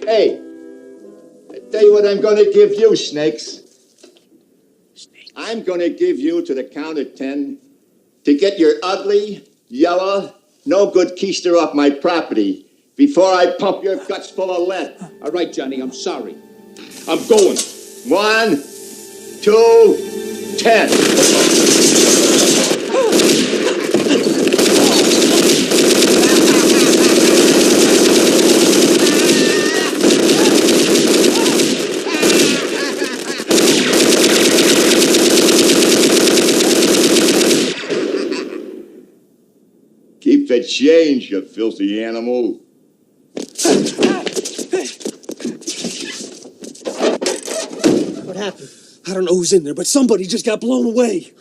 Hey, I tell you what I'm going to give you, Snakes. I'm going to give you to the count of 10 to get your ugly, yellow, no good keister off my property before I pump your guts full of lead. All right, Johnny, I'm sorry. I'm going. 1, 2, 10. Keep the change, you filthy animal. What happened? I don't know who's in there, but somebody just got blown away.